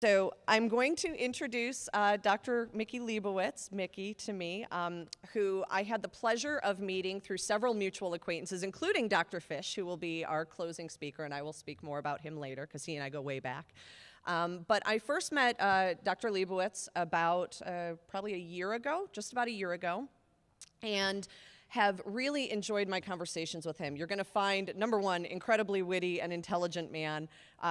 So I'm going to introduce Dr. Mickey Leibowitz, Mickey to me, who I had the pleasure of meeting through several mutual acquaintances, including Dr. Fish, who will be our closing speaker, and I will speak more about him later because he and I go way back. But I first met Dr. Leibowitz about probably a year ago, just about a year ago, and have really enjoyed my conversations with him. You're going to find, number one, incredibly witty and intelligent man.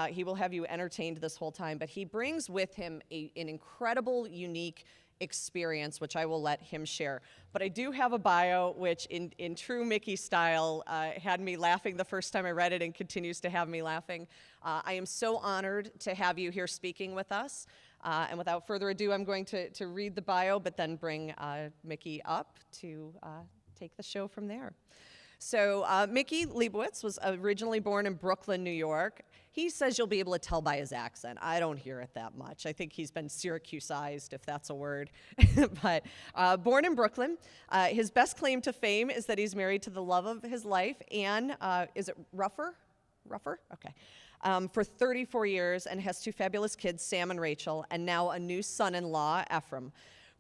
He will have you entertained this whole time, but he brings with him an incredible, unique experience, which I will let him share. But I do have a bio, which in true Mickey style had me laughing the first time I read it and continues to have me laughing. I am so honored to have you here speaking with us. And without further ado, I'm going to read the bio, but then bring Mickey up to take the show from there. So Mickey Leibowitz was originally born in Brooklyn, New York. He says you'll be able to tell by his accent. I don't hear it that much. I think he's been Syracuseized, if that's a word. But born in Brooklyn, his best claim to fame is that he's married to the love of his life, Anne, is it Ruffer? Okay. For 34 years, and has two fabulous kids, Sam and Rachel, and now a new son-in-law, Ephraim.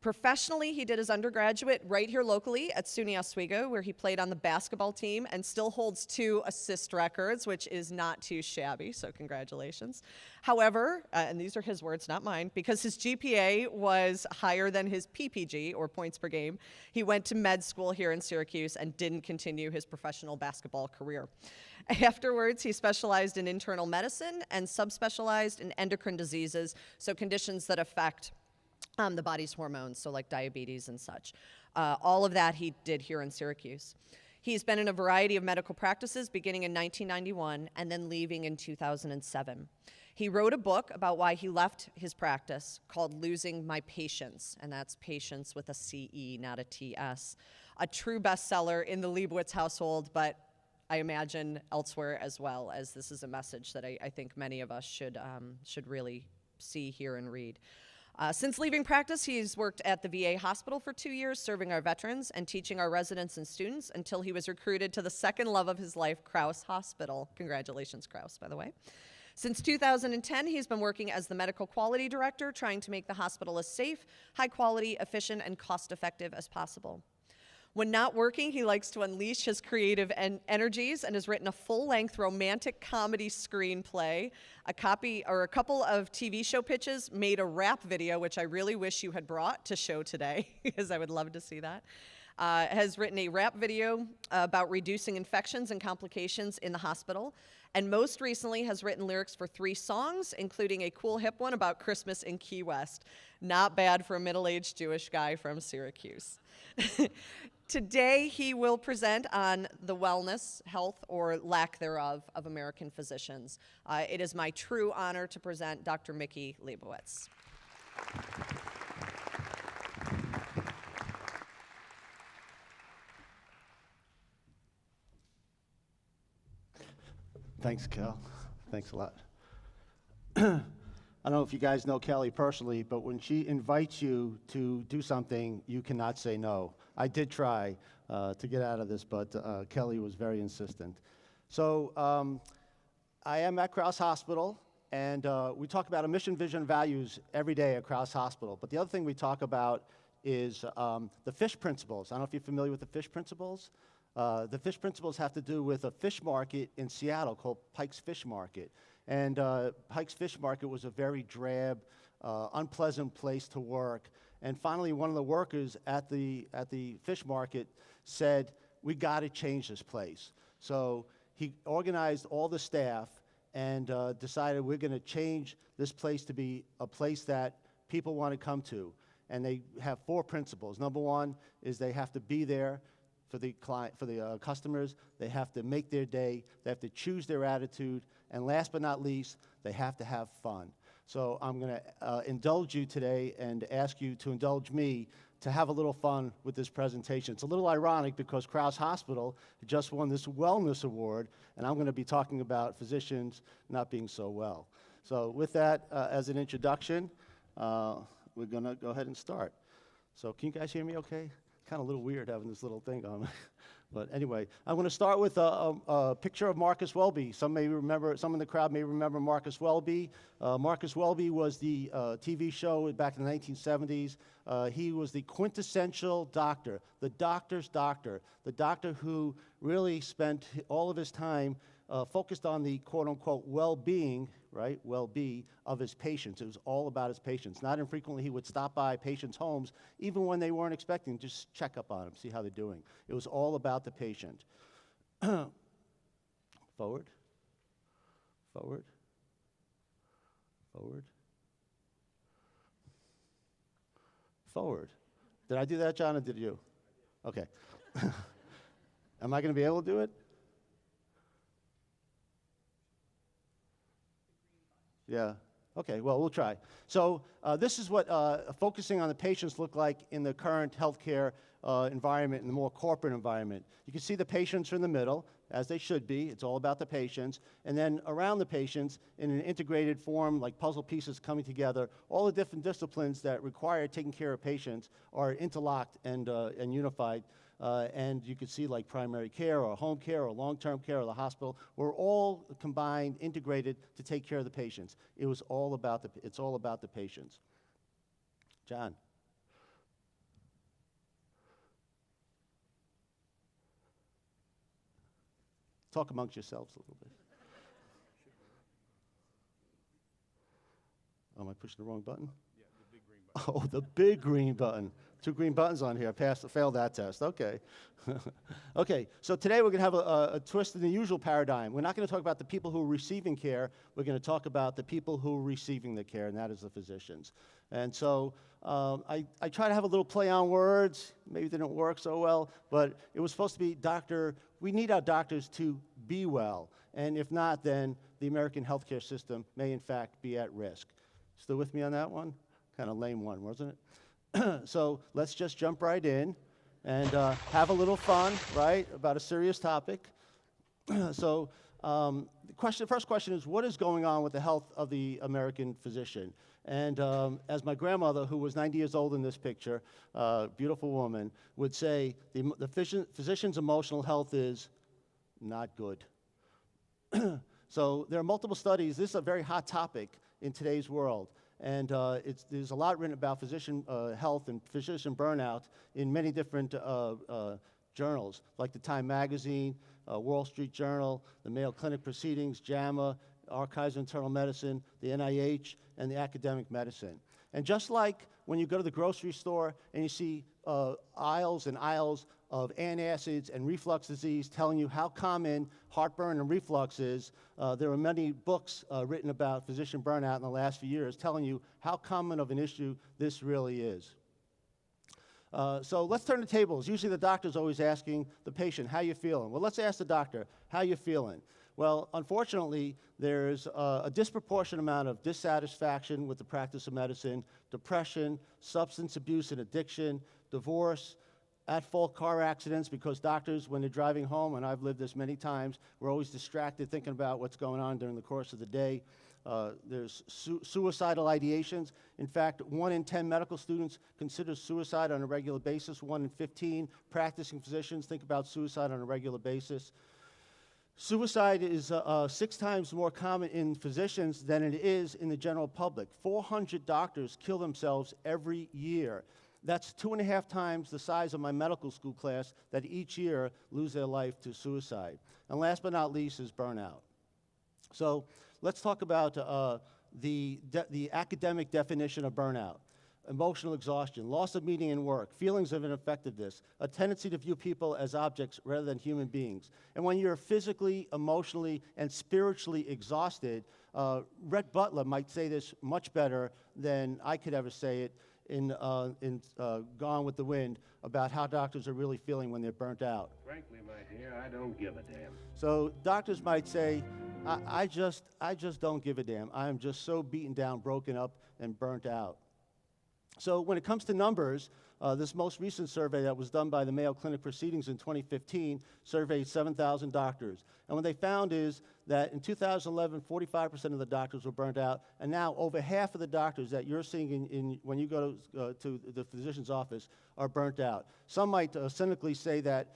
Professionally, he did his undergraduate right here locally at SUNY Oswego, where he played on the basketball team and still holds 2 assist records, which is not too shabby, so congratulations. However, and these are his words, not mine, because his GPA was higher than his PPG, or points per game, he went to med school here in Syracuse and didn't continue his professional basketball career. Afterwards, he specialized in internal medicine and subspecialized in endocrine diseases, so conditions that affect the body's hormones, so like diabetes and such. All of that he did here in Syracuse. He's been in a variety of medical practices beginning in 1991 and then leaving in 2007. He wrote a book about why he left his practice called Losing My Patience, and that's patience with a C-E, not a T-S. A true bestseller in the Leibowitz household, but I imagine elsewhere as well, as this is a message that I think many of us should really see, hear, and read. Since leaving practice, he's worked at the VA hospital for 2 years, serving our veterans and teaching our residents and students until he was recruited to the second love of his life, Crouse Hospital. Congratulations, Crouse, by the way. Since 2010, he's been working as the medical quality director, trying to make the hospital as safe, high quality, efficient, and cost-effective as possible. When not working, he likes to unleash his creative energies and has written a full-length romantic comedy screenplay, a couple of TV show pitches, made a rap video, which I really wish you had brought to show today, because I would love to see that. Has written a rap video about reducing infections and complications in the hospital, and most recently has written lyrics for 3 songs, including a cool hip one about Christmas in Key West. Not bad for a middle-aged Jewish guy from Syracuse. Today, he will present on the wellness, health, or lack thereof of American physicians. It is my true honor to present Dr. Mickey Leibowitz. Thanks, Cal. Thanks a lot. I don't know if you guys know Kelly personally, but when she invites you to do something, you cannot say no. I did try to get out of this, but Kelly was very insistent. So I am at Crouse Hospital, and we talk about a mission, vision, values every day at Crouse Hospital. But the other thing we talk about is the fish principles. I don't know if you're familiar with the fish principles. The fish principles have to do with a fish market in Seattle called Pike's Fish Market. And Pike's Fish Market was a very drab, unpleasant place to work. And finally, one of the workers at the fish market said, "We got to change this place." So he organized all the staff and decided we're going to change this place to be a place that people want to come to. And they have 4 principles. Number 1 is they have to be there for the customers. They have to make their day. They have to choose their attitude. And last but not least, they have to have fun. So I'm going to indulge you today and ask you to indulge me to have a little fun with this presentation. It's a little ironic because Crouse Hospital just won this wellness award, and I'm going to be talking about physicians not being so well. So with that as an introduction, we're going to go ahead and start. So can you guys hear me okay? kind of a little weird having this little thing on. But anyway, I'm going to start with a picture of Marcus Welby. Some in the crowd may remember Marcus Welby. Marcus Welby was the TV show back in the 1970s. He was the quintessential doctor, the doctor's doctor, the doctor who really spent all of his time focused on the quote-unquote well-being, right, well-be of his patients. It was all about his patients. Not infrequently, he would stop by patients' homes, even when they weren't expecting, just check up on them, see how they're doing. It was all about the patient. Forward, forward, forward, forward. Did I do that, John, or did you? Okay. Am I going to be able to do it? Yeah. Okay, well, we'll try. So this is what focusing on the patients look like in the current healthcare environment, in the more corporate environment. You can see the patients are in the middle, as they should be. It's all about the patients. And then around the patients, in an integrated form, like puzzle pieces coming together, all the different disciplines that require taking care of patients are interlocked and unified. And you can see like primary care or home care or long-term care or the hospital were all combined, integrated to take care of the patients. It's all about the patients. John. Talk amongst yourselves a little bit. Oh, am I pushing the wrong button? Yeah, the big green button. Oh, the big green button. 2 green buttons on here. Failed that test. Okay. Okay, so today we're going to have a twist in the usual paradigm. We're not going to talk about the people who are receiving care. We're going to talk about the people who are receiving the care, and that is the physicians. And so I try to have a little play on words. Maybe it didn't work so well, but it was supposed to be we need our doctors to be well. And if not, then the American healthcare system may in fact be at risk. Still with me on that one? Kind of lame one, wasn't it? So let's just jump right in and have a little fun, right, about a serious topic. So the first question is, what is going on with the health of the American physician? And as my grandmother, who was 90 years old in this picture, beautiful woman, would say, the physician's emotional health is not good. So there are multiple studies. This is a very hot topic in today's world. And there's a lot written about physician health and physician burnout in many different journals, like the Time Magazine, Wall Street Journal, the Mayo Clinic Proceedings, JAMA, Archives of Internal Medicine, the NIH, and the Academic Medicine. And just like when you go to the grocery store and you see aisles and aisles of antacids and reflux disease telling you how common heartburn and reflux is, there are many books written about physician burnout in the last few years telling you how common of an issue this really is. So let's turn the tables. Usually the doctor's always asking the patient, how you feeling? Well, let's ask the doctor, how you feeling? Well, unfortunately, there's a disproportionate amount of dissatisfaction with the practice of medicine, depression, substance abuse and addiction, divorce, at-fault car accidents, because doctors, when they're driving home, and I've lived this many times, we're always distracted thinking about what's going on during the course of the day. There's suicidal ideations. In fact, 1 in 10 medical students consider suicide on a regular basis. 1 in 15 practicing physicians think about suicide on a regular basis. Suicide is 6 times more common in physicians than it is in the general public. 400 doctors kill themselves every year. That's 2.5 times the size of my medical school class that each year lose their life to suicide. And last but not least is burnout. So let's talk about the academic definition of burnout. Emotional exhaustion, loss of meaning in work, feelings of ineffectiveness, a tendency to view people as objects rather than human beings. And when you're physically, emotionally, and spiritually exhausted, Rhett Butler might say this much better than I could ever say it in Gone with the Wind about how doctors are really feeling when they're burnt out. Frankly, my dear, I don't give a damn. So doctors might say, I just don't give a damn. I am just so beaten down, broken up, and burnt out. So when it comes to numbers, this most recent survey that was done by the Mayo Clinic Proceedings in 2015 surveyed 7,000 doctors. And what they found is that in 2011, 45% of the doctors were burnt out, and now over half of the doctors that you're seeing when you go to the physician's office are burnt out. Some might cynically say that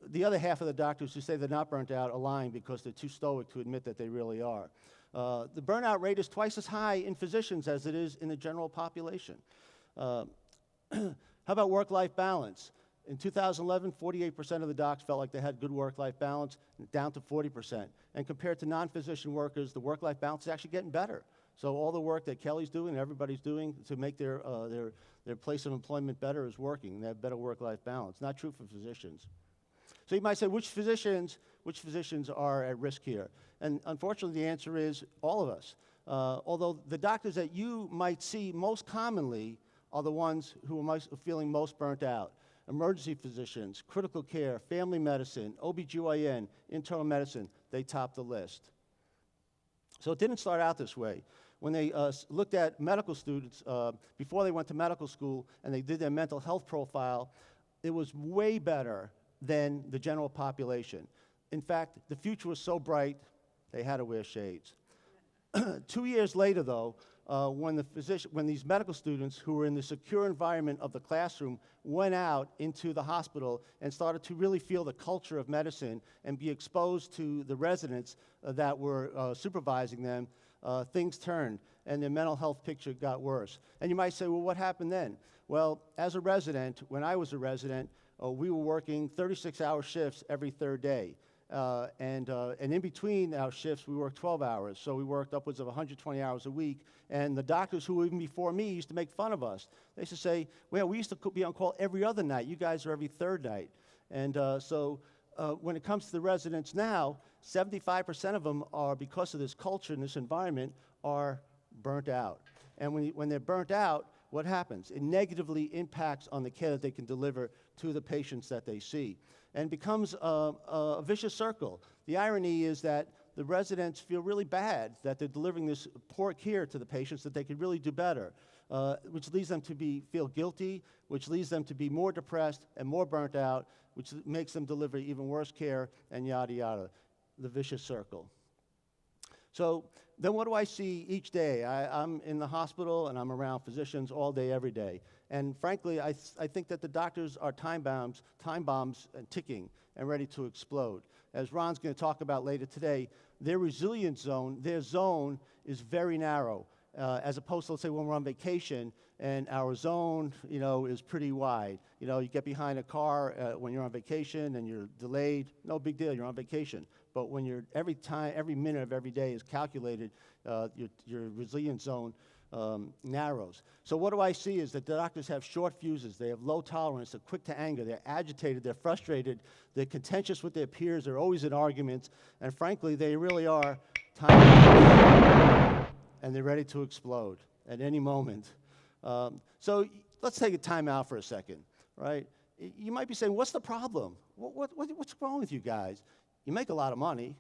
the other half of the doctors who say they're not burnt out are lying because they're too stoic to admit that they really are. The burnout rate is twice as high in physicians as it is in the general population. How about work-life balance? In 2011, 48% of the docs felt like they had good work-life balance, down to 40%. And compared to non-physician workers, the work-life balance is actually getting better. So all the work that Kelly's doing and everybody's doing to make their place of employment better is working. They have better work-life balance. Not true for physicians. So you might say, which physicians are at risk here? And unfortunately, the answer is all of us. Although the doctors that you might see most commonly are the ones who are feeling most burnt out. Emergency physicians, critical care, family medicine, OBGYN, internal medicine, they top the list. So it didn't start out this way. When they looked at medical students before they went to medical school and they did their mental health profile, it was way better than the general population. In fact, the future was so bright, they had to wear shades. 2 years later, though, when these medical students who were in the secure environment of the classroom went out into the hospital and started to really feel the culture of medicine and be exposed to the residents that were supervising them, things turned and their mental health picture got worse. And you might say, well, what happened then? Well, as a resident, when I was a resident, we were working 36-hour shifts every third day. And in between our shifts, we worked 12 hours. So we worked upwards of 120 hours a week. And the doctors who were even before me used to make fun of us. They used to say, well, we used to be on call every other night. You guys are every third night. And so when it comes to the residents now, 75% of them are, because of this culture and this environment, are burnt out. And when they're burnt out, what happens? It negatively impacts on the care that they can deliver to the patients that they see, and becomes a vicious circle. The irony is that the residents feel really bad that they're delivering this poor care to the patients, that they could really do better, which leads them to feel guilty, which leads them to be more depressed and more burnt out, which makes them deliver even worse care, and yada, yada, the vicious circle. So then what do I see each day? I'm in the hospital, and I'm around physicians all day, every day. And frankly, I think that the doctors are time bombs and ticking and ready to explode. As Ron's going to talk about later today, their resilience zone, their zone is very narrow, as opposed to, let's say, when we're on vacation, and our zone, is pretty wide. You get behind a car when you're on vacation and you're delayed, no big deal, you're on vacation. But when every minute of every day is calculated, your resilience zone narrows. So what do I see is that the doctors have short fuses, they have low tolerance, they're quick to anger, they're agitated, they're frustrated, they're contentious with their peers, they're always in arguments, and frankly, they really are time and they're ready to explode at any moment. So let's take a time out for a second, right? You might be saying, what's the problem? What's wrong with you guys? You make a lot of money,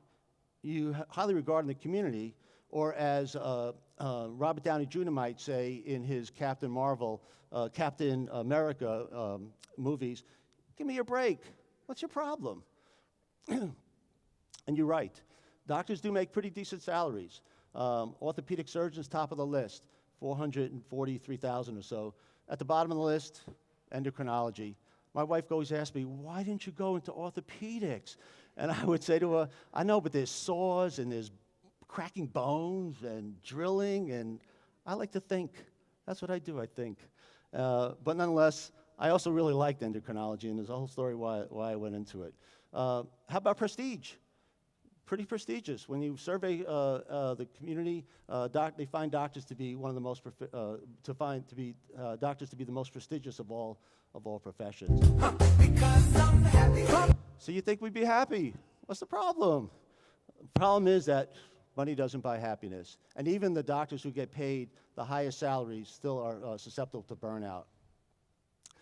you highly regarded in the community, or as Robert Downey Jr. might say in his Captain America movies, give me a break. What's your problem? And you're right. Doctors do make pretty decent salaries. Orthopedic surgeons, top of the list, $443,000 or so. At the bottom of the list, endocrinology. My wife always asks me, why didn't you go into orthopedics? And I would say to her, I know, but there's saws and there's cracking bones and drilling, and I like to think. That's what I do, I think. But nonetheless, I also really liked endocrinology, and there's a whole story why I went into it. How about prestige? Pretty prestigious. When you survey the community, they find doctors to be one of the most doctors to be the most prestigious of all professions. So you think we'd be happy? What's the problem? The problem is that money doesn't buy happiness, and even the doctors who get paid the highest salaries still are susceptible to burnout.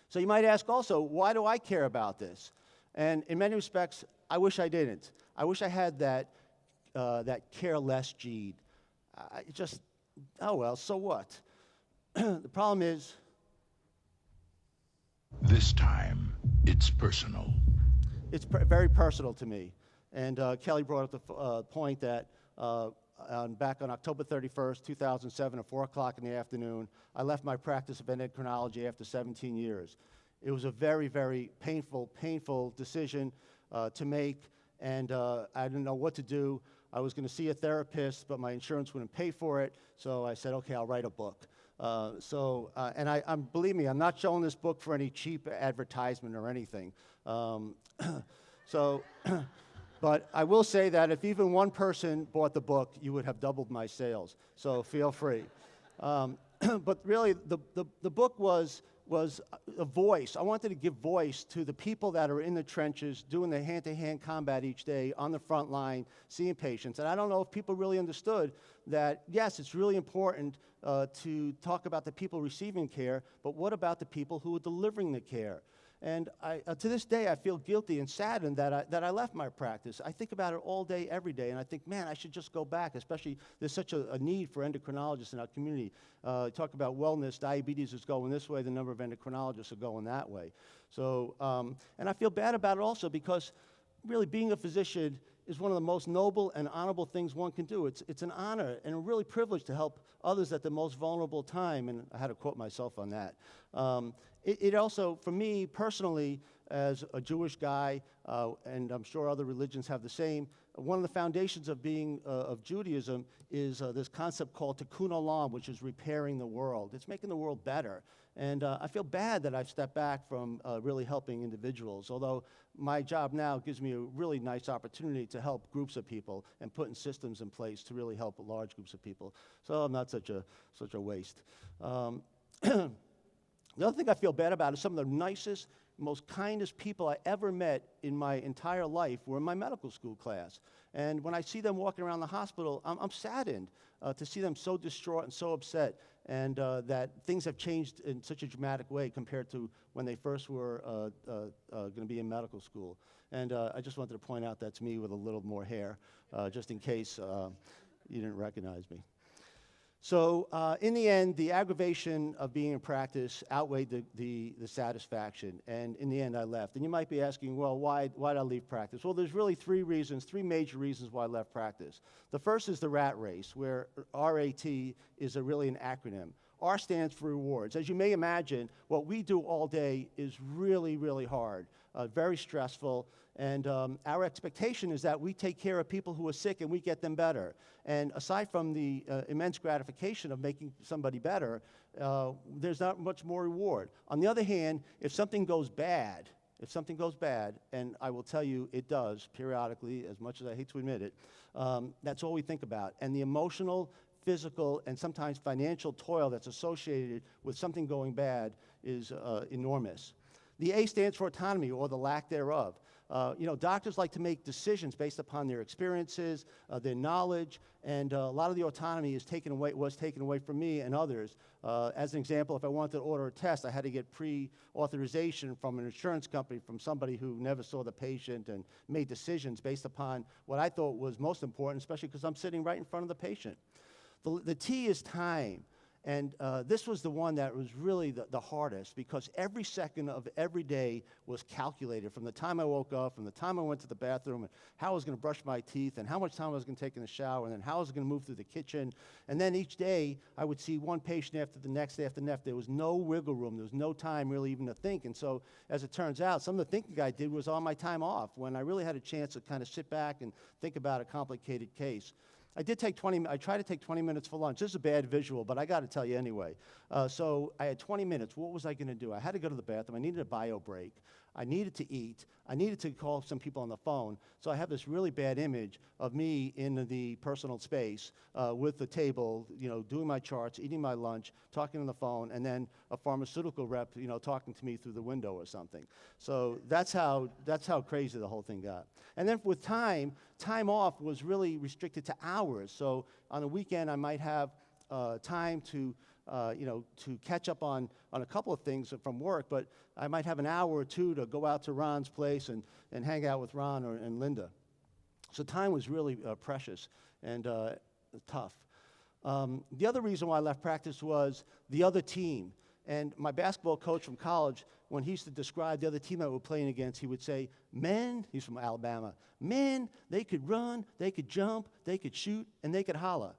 So you might ask also, why do I care about this? And in many respects, I wish I didn't. I wish I had that careless gene. Oh well, so what? The problem is, This time, it's personal. It's very personal to me. And Kelly brought up the point that back on October 31st, 2007, at 4 o'clock in the afternoon, I left my practice of endocrinology after 17 years. It was a very, very painful decision to make, and I didn't know what to do. I was going to see a therapist, but my insurance wouldn't pay for it, so I said, okay, I'll write a book. Believe me, I'm not showing this book for any cheap advertisement or anything. But I will say that if even one person bought the book, you would have doubled my sales. So feel free. But really, the book was a voice. I wanted to give voice to the people that are in the trenches, doing the hand-to-hand combat each day, on the front line, seeing patients. And I don't know if people really understood that, yes, it's really important to talk about the people receiving care, but what about the people who are delivering the care? And to this day, I feel guilty and saddened that I left my practice. I think about it all day, every day, and I think, man, I should just go back, especially there's such a need for endocrinologists in our community. Talk about wellness, diabetes is going this way, the number of endocrinologists are going that way. So, and I feel bad about it also because really being a physician is one of the most noble and honorable things one can do. It's an honor and a really privilege to help others at the most vulnerable time, and I had to quote myself on that. It also, for me personally, as a Jewish guy, and I'm sure other religions have the same, one of the foundations of being of Judaism is this concept called Tikkun Olam, which is repairing the world. It's making the world better. And I feel bad that I've stepped back from really helping individuals, although my job now gives me a really nice opportunity to help groups of people and putting systems in place to really help large groups of people. So I'm not such a waste. The other thing I feel bad about is some of the nicest, most kindest people I ever met in my entire life were in my medical school class. And when I see them walking around the hospital, I'm saddened to see them so distraught and so upset, and that things have changed in such a dramatic way compared to when they first were going to be in medical school. And I just wanted to point out that's me with a little more hair, just in case you didn't recognize me. So in the end, the aggravation of being in practice outweighed the satisfaction, and in the end, I left. And you might be asking, well, why did I leave practice? Well, there's really three major reasons why I left practice. The first is the rat race, where RAT is really an acronym. R stands for rewards. As you may imagine, what we do all day is really, really hard, very stressful, and our expectation is that we take care of people who are sick and we get them better. And aside from the immense gratification of making somebody better, there's not much more reward. On the other hand, if something goes bad, and I will tell you it does periodically, as much as I hate to admit it, that's all we think about. And the emotional, physical, and sometimes financial toil that's associated with something going bad is enormous. The A stands for autonomy, or the lack thereof. Doctors like to make decisions based upon their experiences, their knowledge, and a lot of the autonomy was taken away from me and others. As an example, if I wanted to order a test, I had to get pre-authorization from an insurance company, from somebody who never saw the patient and made decisions based upon what I thought was most important, especially because I'm sitting right in front of the patient. The T is time. And this was the one that was really the hardest, because every second of every day was calculated, from the time I woke up, from the time I went to the bathroom, and how I was going to brush my teeth, and how much time I was going to take in the shower, and then how I was going to move through the kitchen. And then each day, I would see one patient after the next, after the next. There was no wiggle room. There was no time really even to think. And so, as it turns out, some of the thinking I did was on my time off, when I really had a chance to kind of sit back and think about a complicated case. I tried to take 20 minutes for lunch. This is a bad visual, but I got to tell you anyway. So I had 20 minutes. What was I going to do? I had to go to the bathroom. I needed a bio break. I needed to eat. I needed to call some people on the phone. So I have this really bad image of me in the personal space with the table, doing my charts, eating my lunch, talking on the phone, and then a pharmaceutical rep, talking to me through the window or something. So that's how crazy the whole thing got. And then with time off was really restricted to hours. So on a weekend, I might have time to catch up on a couple of things from work, but I might have an hour or two to go out to Ron's place and hang out with Ron and Linda. So time was really precious and tough. The other reason why I left practice was the other team. And my basketball coach from college, when he used to describe the other team that we were playing against, he would say, men, he's from Alabama, men, they could run, they could jump, they could shoot, and they could holler.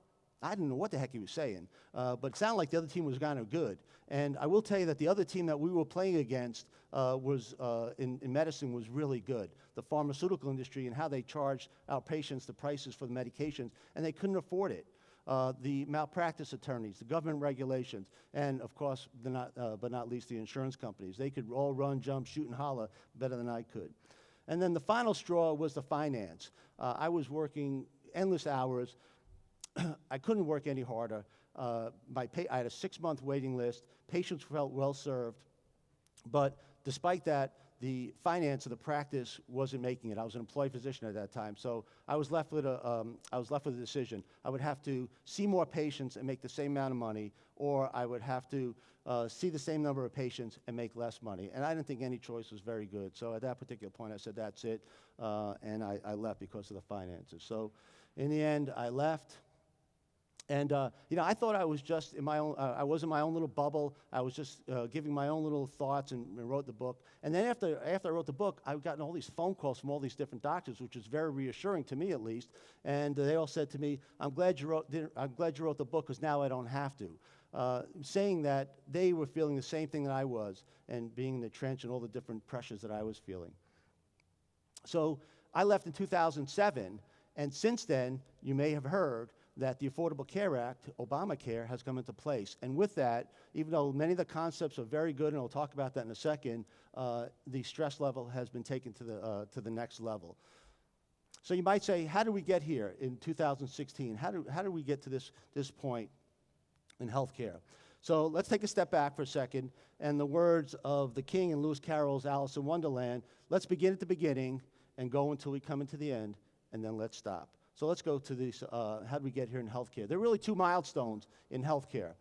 I didn't know what the heck he was saying, but it sounded like the other team was kind of good. And I will tell you that the other team that we were playing against in medicine was really good. The pharmaceutical industry and how they charged our patients the prices for the medications, and they couldn't afford it. The malpractice attorneys, the government regulations, and of course, but not least, the insurance companies. They could all run, jump, shoot, and holler better than I could. And then the final straw was the finance. I was working endless hours. I couldn't work any harder. I had a 6-month waiting list. Patients felt well served. But despite that, the finance of the practice wasn't making it. I was an employed physician at that time, so I was left with a decision. I would have to see more patients and make the same amount of money, or I would have to see the same number of patients and make less money. And I didn't think any choice was very good. So at that particular point, I said, that's it, and I left because of the finances. So in the end, I left. And, I thought I was just in my own, I was in my own little bubble. I was just giving my own little thoughts and wrote the book. And then after I wrote the book, I've gotten all these phone calls from all these different doctors, which was very reassuring to me, at least. And they all said to me, I'm glad you wrote the book, because now I don't have to. Saying that they were feeling the same thing that I was, and being in the trench and all the different pressures that I was feeling. So I left in 2007, and since then, you may have heard that the Affordable Care Act, Obamacare, has come into place. And with that, even though many of the concepts are very good, and I'll talk about that in a second, the stress level has been taken to the next level. So you might say, how did we get here in 2016? How do we get to this point in healthcare? So let's take a step back for a second, and the words of the King in Lewis Carroll's Alice in Wonderland, let's begin at the beginning and go until we come into the end, and then let's stop. So let's go to these, how do we get here in healthcare? There are really two milestones in healthcare.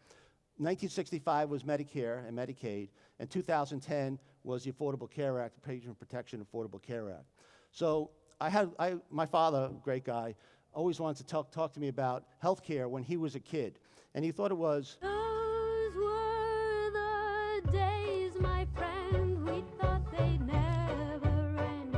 1965 was Medicare and Medicaid, and 2010 was the Affordable Care Act, the Patient Protection Affordable Care Act. So my father, great guy, always wanted to talk to me about healthcare when he was a kid, and he thought it was, those were the days, my friend, we thought they'd never end.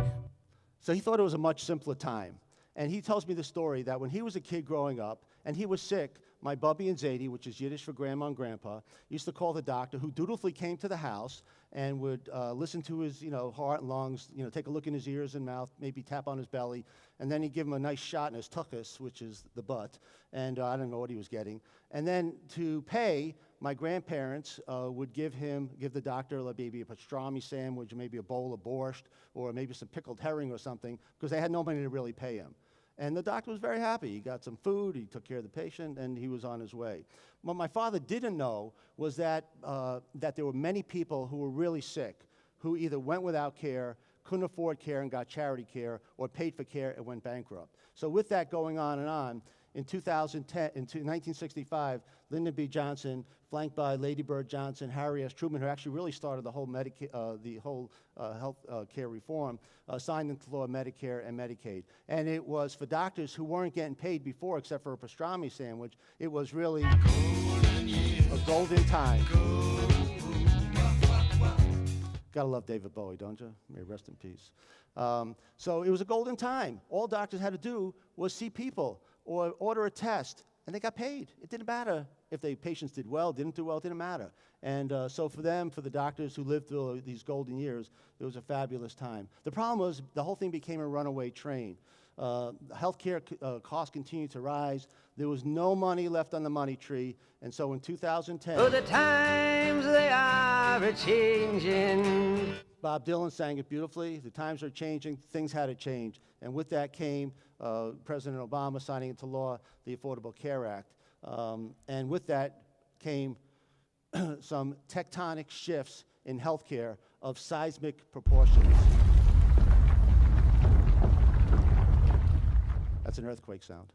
So he thought it was a much simpler time. And he tells me the story that when he was a kid growing up and he was sick, my Bubby and Zadie, which is Yiddish for grandma and grandpa, used to call the doctor, who dutifully came to the house and would listen to his heart and lungs, take a look in his ears and mouth, maybe tap on his belly, and then he'd give him a nice shot in his tuchus, which is the butt, and I don't know what he was getting. And then to pay, my grandparents would give the doctor maybe a pastrami sandwich, or maybe a bowl of borscht, or maybe some pickled herring or something, because they had no money to really pay him. And the doctor was very happy. He got some food, he took care of the patient, and he was on his way. What my father didn't know was that there were many people who were really sick, who either went without care, couldn't afford care and got charity care, or paid for care and went bankrupt. So with that going on and on, in 1965, Lyndon B. Johnson, flanked by Lady Bird Johnson, Harry S. Truman, who actually really started the whole health care reform, signed into law Medicare and Medicaid. And it was for doctors who weren't getting paid before, except for a pastrami sandwich. It was really a golden time. Gotta love David Bowie, don't you? May he rest in peace. So it was a golden time. All doctors had to do was see people or order a test, and they got paid. It didn't matter if the patients did well, didn't do well, it didn't matter. And so for the doctors who lived through these golden years, it was a fabulous time. The problem was the whole thing became a runaway train. Healthcare costs continued to rise. There was no money left on the money tree, and so in 2010... Oh, the times they are a-changing. Bob Dylan sang it beautifully. The times are changing. Things had to change. And with that came President Obama signing into law the Affordable Care Act. And with that came some tectonic shifts in healthcare of seismic proportions. That's an earthquake sound.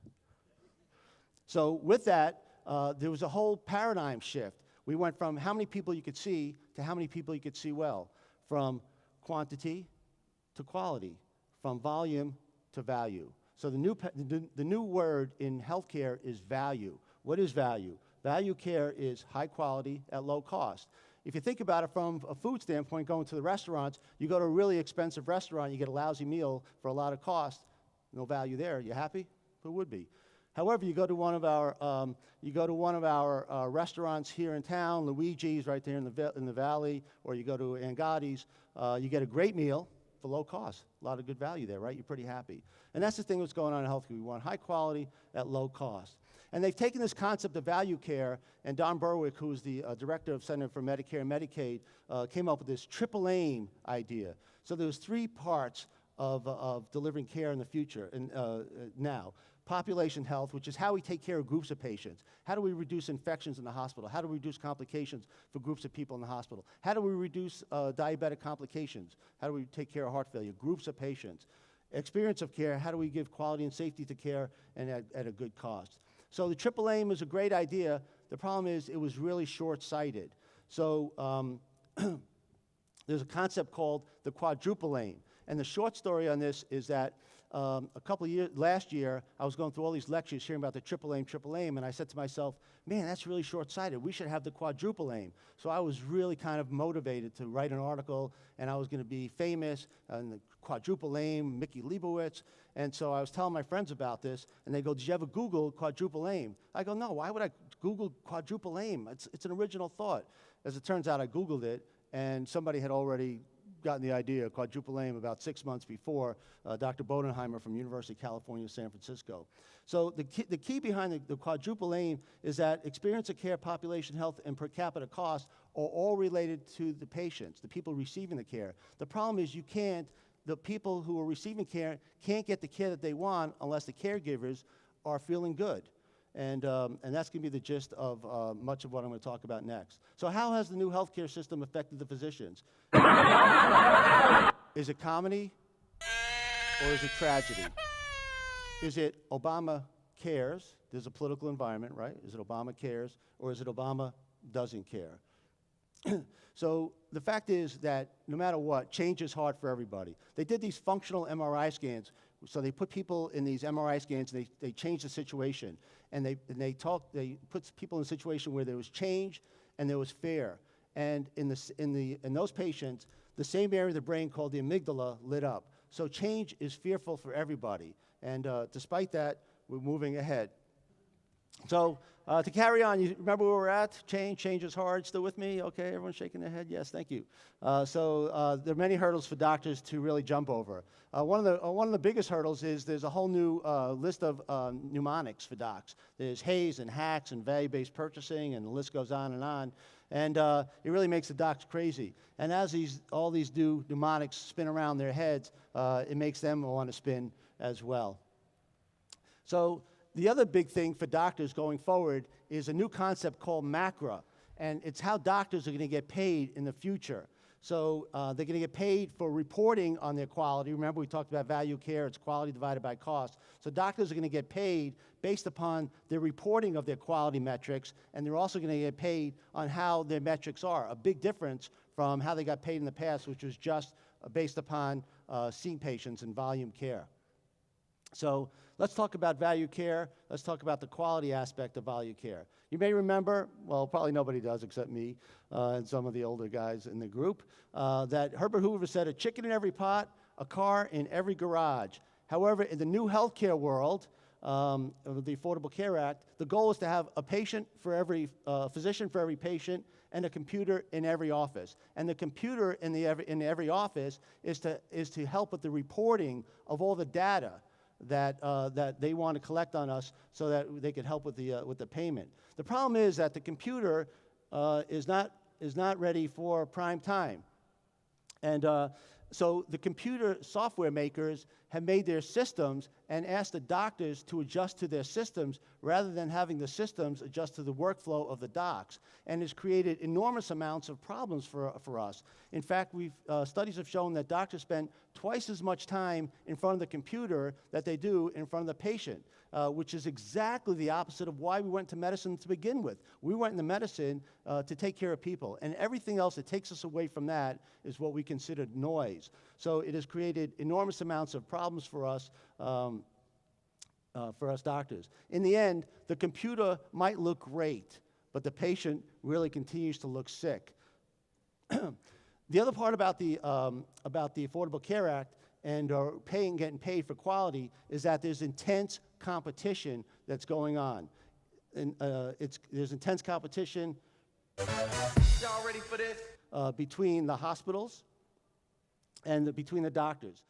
So with that, there was a whole paradigm shift. We went from how many people you could see to how many people you could see well, from quantity to quality, from volume to value. So the new word in healthcare is value. What is value? Value care is high quality at low cost. If you think about it from a food standpoint, going to the restaurants, you go to a really expensive restaurant, you get a lousy meal for a lot of cost, no value there. You happy? Who would be? However, you go to one of our restaurants here in town, Luigi's right there in the valley, or you go to Angotti's, you get a great meal for low cost. A lot of good value there, right? You're pretty happy. And that's the thing that's going on in healthcare. We want high quality at low cost. And they've taken this concept of value care, and Don Berwick, who's the director of Center for Medicare and Medicaid, came up with this Triple Aim idea. So there's 3 parts of delivering care in the future and now. Population health, which is how we take care of groups of patients. How do we reduce infections in the hospital? How do we reduce complications for groups of people in the hospital? How do we reduce diabetic complications? How do we take care of heart failure? Groups of patients. Experience of care, how do we give quality and safety to care and at a good cost? So the Triple Aim is a great idea. The problem is it was really short-sighted. So there's a concept called the Quadruple Aim. And the short story on this is that last year, I was going through all these lectures hearing about the Triple Aim, and I said to myself, man, that's really short-sighted. We should have the Quadruple Aim. So I was really kind of motivated to write an article, and I was going to be famous, and the Quadruple Aim, Mickey Leibowitz. And so I was telling my friends about this, and they go, did you ever Google Quadruple Aim? I go, no, why would I Google Quadruple Aim? It's an original thought. As it turns out, I Googled it, and somebody had already gotten the idea of Quadruple Aim about 6 months before, Dr. Bodenheimer from University of California, San Francisco. So the key behind the Quadruple Aim is that experience of care, population health, and per capita costs are all related to the patients, the people receiving the care. The problem is the people who are receiving care can't get the care that they want unless the caregivers are feeling good. And that's going to be the gist of much of what I'm going to talk about next. So how has the new healthcare system affected the physicians? Is it comedy or is it tragedy? Is it Obama cares? There's a political environment, right? Is it Obama cares or is it Obama doesn't care? So the fact is that no matter what, change is hard for everybody. They did these functional MRI scans. So they put people in these MRI scans, and they changed the situation. And they put people in a situation where there was change and there was fear. And in those patients, the same area of the brain called the amygdala lit up. So change is fearful for everybody. And despite that, we're moving ahead. So to carry on, you remember where we're at? Change is hard. Still with me? Okay, everyone's shaking their head. Yes, thank you. So there are many hurdles for doctors to really jump over. One of the biggest hurdles is there's a whole new list of mnemonics for docs. There's HAYS and HACS and value-based purchasing, and the list goes on. And it really makes the docs crazy. And as all these new mnemonics spin around their heads, it makes them want to spin as well. So the other big thing for doctors going forward is a new concept called MACRA, and it's how doctors are going to get paid in the future. So they're going to get paid for reporting on their quality. Remember, we talked about value care. It's quality divided by cost. So doctors are going to get paid based upon their reporting of their quality metrics, and they're also going to get paid on how their metrics are, a big difference from how they got paid in the past, which was just based upon seeing patients and volume care. So let's talk about value care. Let's talk about the quality aspect of value care. You may remember, well, probably nobody does except me and some of the older guys in the group, that Herbert Hoover said, a chicken in every pot, a car in every garage. However, in the new healthcare world, of the Affordable Care Act, the goal is to have a patient for every physician for every patient and a computer in every office. And the computer in every office is to help with the reporting of all the data that they want to collect on us so that they could help with the payment. The problem is that the computer is not ready for prime time. And so the computer software makers have made their systems and asked the doctors to adjust to their systems rather than having the systems adjust to the workflow of the docs. And it's created enormous amounts of problems for us. In fact, studies have shown that doctors spend twice as much time in front of the computer that they do in front of the patient, which is exactly the opposite of why we went to medicine to begin with. We went into medicine to take care of people, and everything else that takes us away from that is what we consider noise. So it has created enormous amounts of problems for us doctors. In the end, the computer might look great, but the patient really continues to look sick. The other part about the Affordable Care Act and getting paid for quality is that there's intense competition that's going on. And there's intense competition Y'all ready for this? between the hospitals and between the doctors.